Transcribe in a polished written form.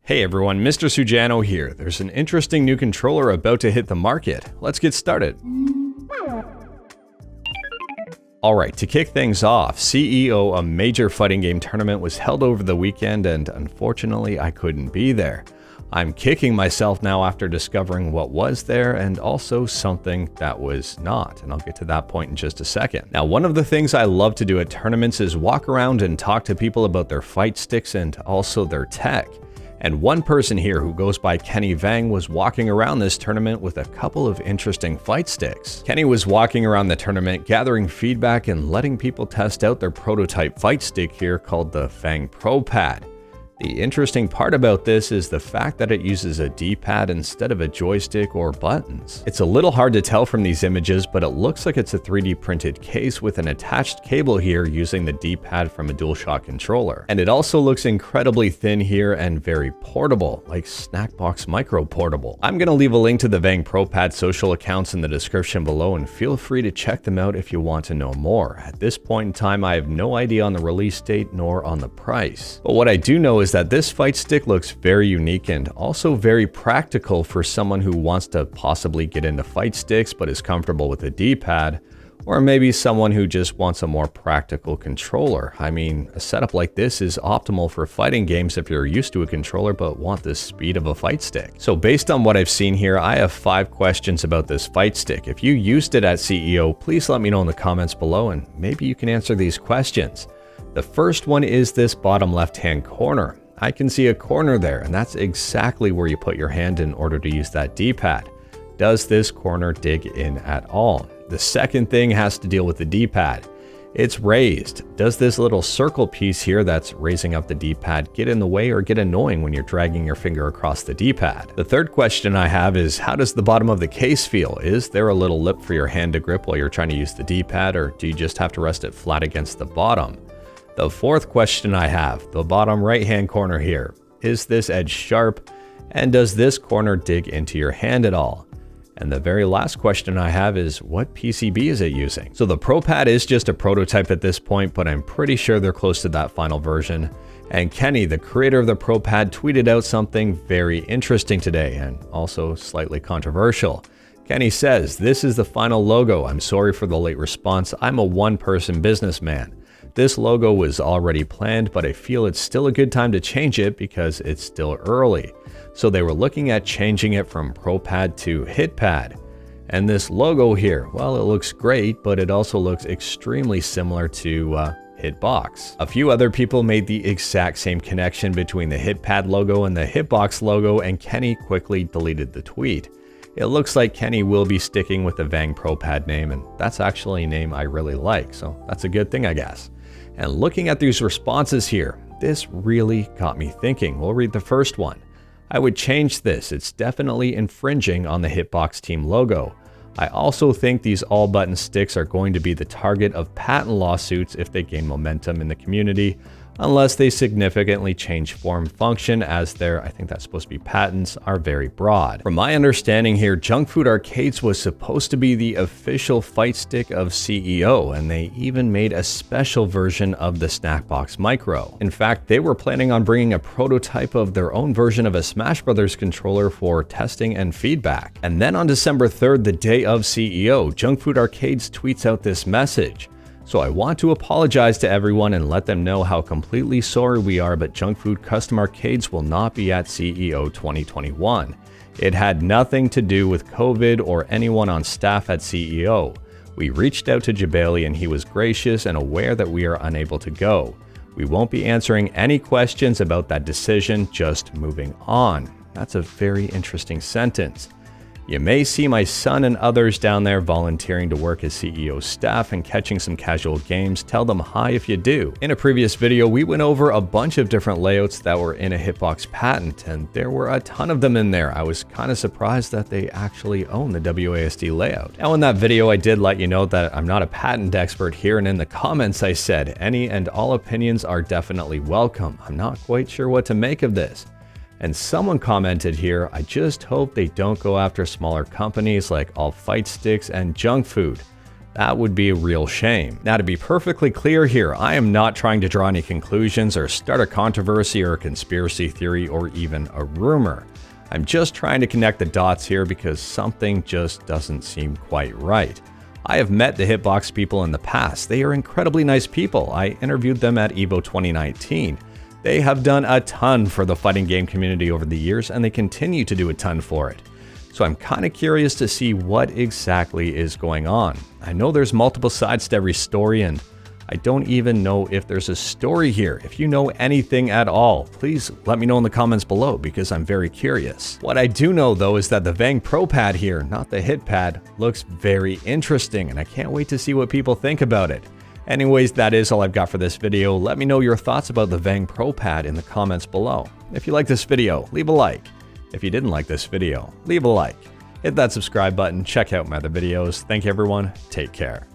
Hey everyone, Mr. Sujano here. There's an interesting new controller about to hit the market. Let's get started. Alright, to kick things off, CEO, a major fighting game tournament, was held over the weekend and unfortunately I couldn't be there. I'm kicking myself now after discovering what was there and also something that was not, and I'll get to that point in just a second. Now, one of the things I love to do at tournaments is walk around and talk to people about their fight sticks and also their tech. And one person here who goes by Kenny Vang was walking around this tournament with a couple of interesting fight sticks. Kenny was walking around the tournament gathering feedback and letting people test out their prototype fight stick here called the Fang Pro Pad. The interesting part about this is the fact that it uses a D-pad instead of a joystick or buttons. It's a little hard to tell from these images, but it looks like it's a 3D printed case with an attached cable here using the D-pad from a DualShock controller. And it also looks incredibly thin here and very portable, like Snackbox Micro Portable. I'm going to leave a link to the Vang ProPad social accounts in the description below and feel free to check them out if you want to know more. At this point in time, I have no idea on the release date nor on the price. But what I do know is that this fight stick looks very unique and also very practical for someone who wants to possibly get into fight sticks but is comfortable with a D-pad, or maybe someone who just wants a more practical controller. I mean, a setup like this is optimal for fighting games if you're used to a controller but want the speed of a fight stick. So based on what I've seen here, I have 5 questions about this fight stick. If you used it at CEO, please let me know in the comments below and maybe you can answer these questions. The first one is this bottom left-hand corner. I can see a corner there, and that's exactly where you put your hand in order to use that D-pad. Does this corner dig in at all? The second thing has to deal with the D-pad. It's raised. Does this little circle piece here that's raising up the D-pad get in the way or get annoying when you're dragging your finger across the D-pad? The third question I have is, how does the bottom of the case feel? Is there a little lip for your hand to grip while you're trying to use the D-pad, or do you just have to rest it flat against the bottom? The fourth question I have, the bottom right-hand corner here, is this edge sharp, and does this corner dig into your hand at all? And the very last question I have is, what PCB is it using? So the ProPad is just a prototype at this point, but I'm pretty sure they're close to that final version. And Kenny, the creator of the ProPad, tweeted out something very interesting today, and also slightly controversial. Kenny says, "This is the final logo. I'm sorry for the late response. I'm a one-person businessman. This logo was already planned, but I feel it's still a good time to change it because it's still early." So they were looking at changing it from ProPad to HitPad. And this logo here, well, it looks great, but it also looks extremely similar to Hitbox. A few other people made the exact same connection between the HitPad logo and the Hitbox logo, and Kenny quickly deleted the tweet. It looks like Kenny will be sticking with the Vang ProPad name, and that's actually a name I really like, so that's a good thing, I guess. And looking at these responses here, this really got me thinking. We'll read the first one. "I would change this. It's definitely infringing on the Hitbox team logo. I also think these all-button sticks are going to be the target of patent lawsuits if they gain momentum in the community, unless they significantly change form function, as their, I think that's supposed to be patents, are very broad." From my understanding here, Junk Food Arcades was supposed to be the official fight stick of CEO, and they even made a special version of the Snackbox Micro. In fact, they were planning on bringing a prototype of their own version of a Smash Brothers controller for testing and feedback. And then on December 3rd, the day of CEO, Junk Food Arcades tweets out this message. "So I want to apologize to everyone and let them know how completely sorry we are, but Junk Food Custom Arcades will not be at CEO 2021. It had nothing to do with COVID or anyone on staff at CEO. We reached out to Jabali and he was gracious and aware that we are unable to go. We won't be answering any questions about that decision, just moving on." That's a very interesting sentence. "You may see my son and others down there volunteering to work as CEO staff and catching some casual games. Tell them hi if you do." In a previous video, we went over a bunch of different layouts that were in a Hitbox patent, and there were a ton of them in there. I was kind of surprised that they actually own the WASD layout. Now in that video, I did let you know that I'm not a patent expert here, and in the comments I said, any and all opinions are definitely welcome. I'm not quite sure what to make of this. And someone commented here, "I just hope they don't go after smaller companies like All Fightsticks and Junk Food. That would be a real shame. Now, to be perfectly clear here, I am not trying to draw any conclusions or start a controversy or a conspiracy theory or even a rumor. I'm just trying to connect the dots here because something just doesn't seem quite right. I have met the Hitbox people in the past. They are incredibly nice people. I interviewed them at EVO 2019. They have done a ton for the fighting game community over the years, and they continue to do a ton for it. So I'm kind of curious to see what exactly is going on. I know there's multiple sides to every story, and I don't even know if there's a story here. If you know anything at all, please let me know in the comments below because I'm very curious. What I do know though is that the Vang ProPad here, not the HitPad, looks very interesting, and I can't wait to see what people think about it. Anyways, that is all I've got for this video. Let me know your thoughts about the Vang ProPad in the comments below. If you like this video, leave a like. If you didn't like this video, leave a like. Hit that subscribe button, check out my other videos. Thank you everyone, take care.